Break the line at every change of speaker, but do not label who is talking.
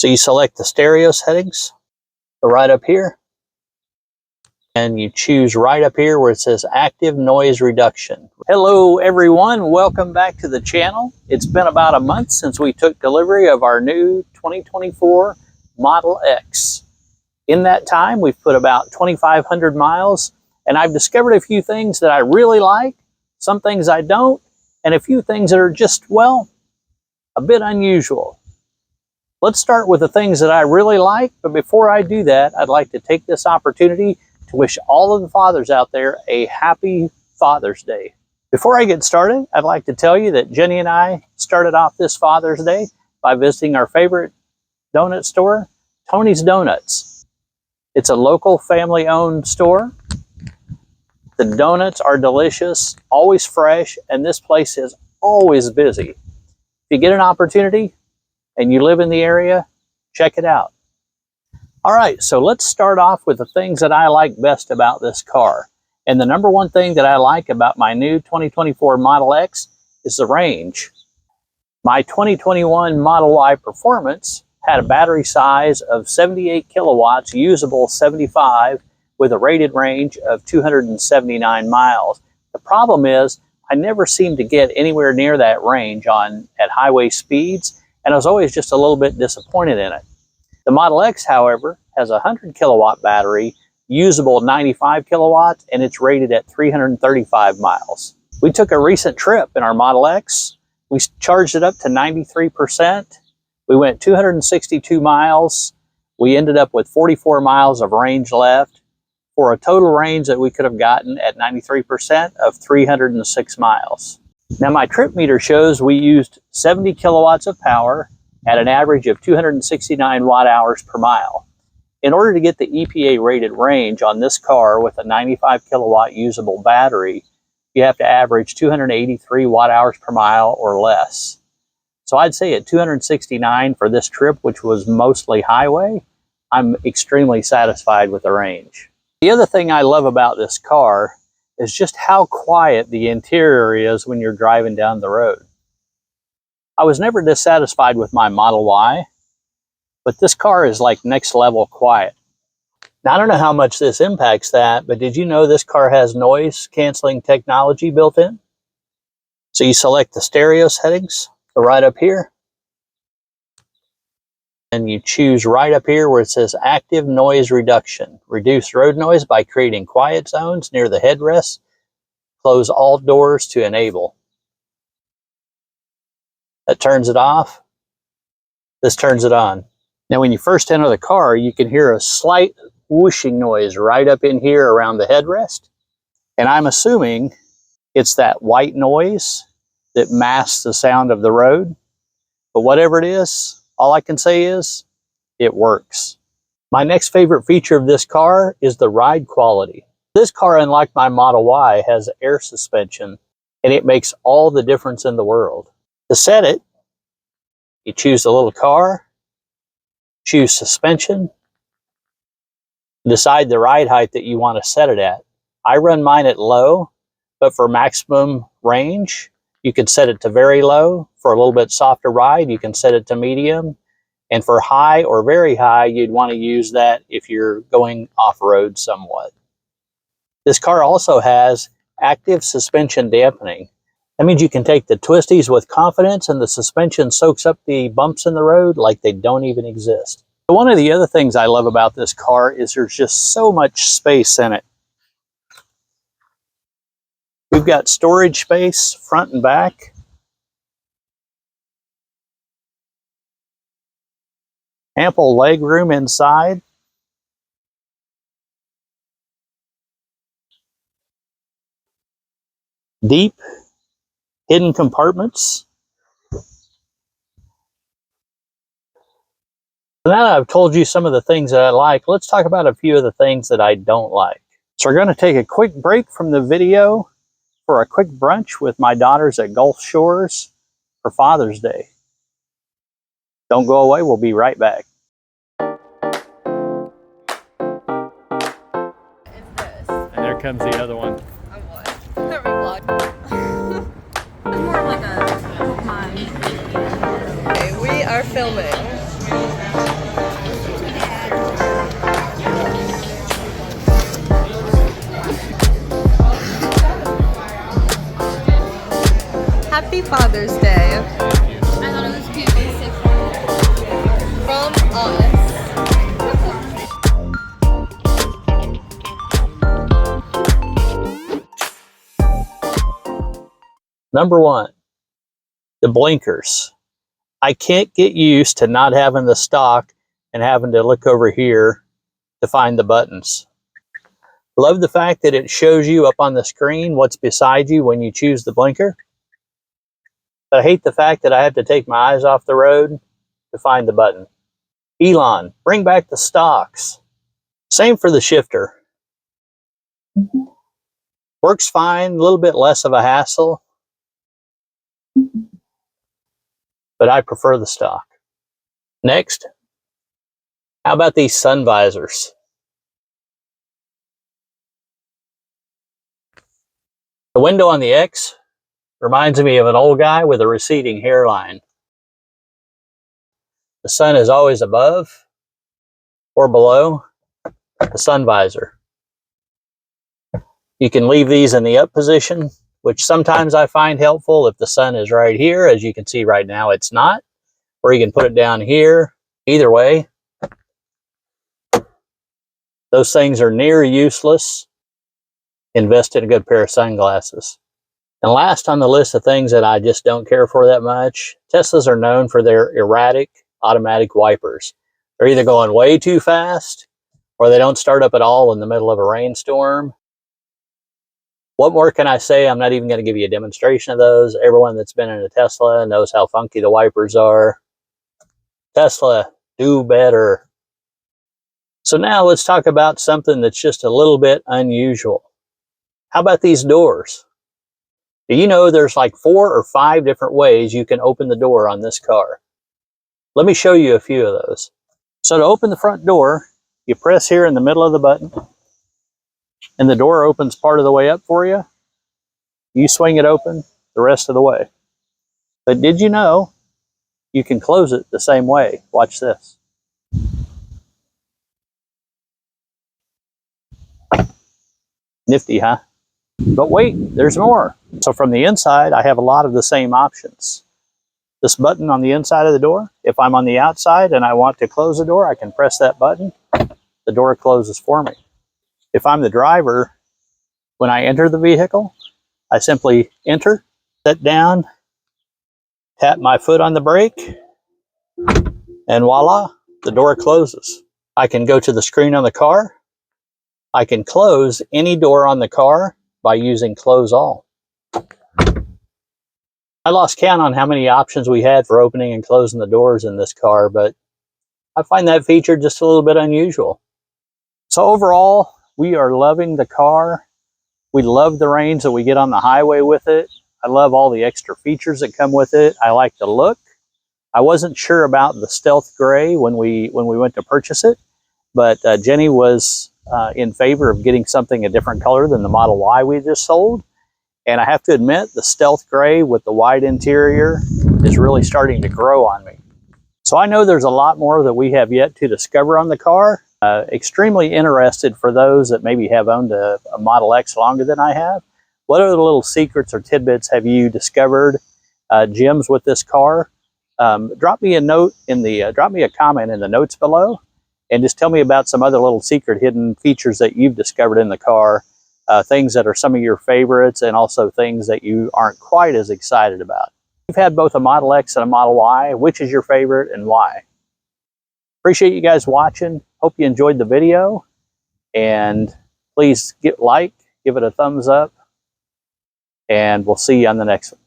So you select the stereo settings, go right up here, and you choose right up here where it says active noise reduction. Hello everyone, welcome back to the channel. It's been about a month since we took delivery of our new 2024 Model X. In that time, we've put about 2,500 miles, and I've discovered a few things that I really like, some things I don't, and a few things that are just, well, a bit unusual. Let's start with the things that I really like, but before I do that, I'd like to take this opportunity to wish all of the fathers out there a happy Father's Day. Before I get started, I'd like to tell you that Jenny and I started off this Father's Day by visiting our favorite donut store, Tony's Donuts. It's a local family-owned store. The donuts are delicious, always fresh, and this place is always busy. If you get an opportunity and you live in the area, check it out. All right, so let's start off with the things that I like best about this car. And the number one thing that I like about my new 2024 Model X is the range. My 2021 Model Y Performance had a battery size of 78 kilowatts, usable 75, with a rated range of 279 miles. The problem is, I never seem to get anywhere near that range at highway speeds, and I was always just a little bit disappointed in it. The Model X, however, has a 100 kilowatt battery, usable 95 kilowatts, and it's rated at 335 miles. We took a recent trip in our Model X. We charged it up to 93%. We went 262 miles. We ended up with 44 miles of range left for a total range that we could have gotten at 93% of 306 miles. Now my trip meter shows we used 70 kilowatts of power at an average of 269 watt hours per mile. In order to get the EPA rated range on this car with a 95 kilowatt usable battery, you have to average 283 watt hours per mile or less. So I'd say at 269 for this trip, which was mostly highway, I'm extremely satisfied with the range. The other thing I love about this car is just how quiet the interior is when you're driving down the road. I was never dissatisfied with my Model Y, but this car is like next level quiet. Now, I don't know how much this impacts that, but did you know this car has noise canceling technology built in? So you select the stereo settings, go right up here, and you choose right up here where it says active noise reduction. Reduce road noise by creating quiet zones near the headrest. Close all doors to enable. That turns it off. This turns it on. Now when you first enter the car, you can hear a slight whooshing noise right up in here around the headrest. And I'm assuming it's that white noise that masks the sound of the road. But whatever it is, all I can say is it works. My next favorite feature of this car is the ride quality. This car, unlike my Model Y, has air suspension, and it makes all the difference in the world. To set it, you choose the little car, choose suspension, decide the ride height that you want to set it at. I run mine at low, but for maximum range, you can set it to very low. For a little bit softer ride, you can set it to medium. And for high or very high, you'd want to use that if you're going off-road somewhat. This car also has active suspension dampening. That means you can take the twisties with confidence and the suspension soaks up the bumps in the road like they don't even exist. One of the other things I love about this car is there's just so much space in it. We've got storage space front and back. Ample leg room inside. Deep hidden compartments. Now that I've told you some of the things that I like, let's talk about a few of the things that I don't like. So we're going to take a quick break from the video for a quick brunch with my daughters at Gulf Shores for Father's Day. Don't go away, we'll be right back. And there comes the other one.
I was. Every vlog. It's more of like a mine. Okay, we are filming Happy Father's Day. I thought it was cute. From us.
Number one, the blinkers. I can't get used to not having the stock and having to look over here to find the buttons. Love the fact that it shows you up on the screen what's beside you when you choose the blinker. But I hate the fact that I have to take my eyes off the road to find the button. Elon, bring back the stocks. Same for the shifter. Works fine, a little bit less of a hassle, but I prefer the stock. Next, how about these sun visors? The window on the X reminds me of an old guy with a receding hairline. The sun is always above or below the sun visor. You can leave these in the up position, which sometimes I find helpful if the sun is right here. As you can see right now, it's not. Or you can put it down here. Either way, those things are near useless. Invest in a good pair of sunglasses. And last on the list of things that I just don't care for that much, Teslas are known for their erratic automatic wipers. They're either going way too fast or they don't start up at all in the middle of a rainstorm. What more can I say? I'm not even going to give you a demonstration of those. Everyone that's been in a Tesla knows how funky the wipers are. Tesla, do better. So now let's talk about something that's just a little bit unusual. How about these doors? Do you know there's like 4 or 5 different ways you can open the door on this car? Let me show you a few of those. So to open the front door, you press here in the middle of the button, and the door opens part of the way up for you. You swing it open the rest of the way. But did you know you can close it the same way? Watch this. Nifty, huh? But wait, there's more. So from the inside, I have a lot of the same options. This button on the inside of the door, if I'm on the outside and I want to close the door, I can press that button. The door closes for me. If I'm the driver, when I enter the vehicle, I simply enter, sit down, tap my foot on the brake, and voila, the door closes. I can go to the screen on the car. I can close any door on the car by using close all. I lost count on how many options we had for opening and closing the doors in this car, but I find that feature just a little bit unusual. So overall, we are loving the car. We love the range that we get on the highway with it. I love all the extra features that come with it. I like the look. I wasn't sure about the stealth gray when we went to purchase it, but Jenny was in favor of getting something a different color than the Model Y we just sold. And I have to admit, the stealth gray with the wide interior is really starting to grow on me. So I know there's a lot more that we have yet to discover on the car. Extremely interested for those that maybe have owned a Model X longer than I have. What other little secrets or tidbits have you discovered, gems with this car? Drop me a note in the, drop me a comment in the notes below, and just tell me about some other little secret hidden features that you've discovered in the car. Things that are some of your favorites, and also things that you aren't quite as excited about. You've had both a Model X and a Model Y. Which is your favorite and why? Appreciate you guys watching. Hope you enjoyed the video. And please give it a thumbs up. And we'll see you on the next one.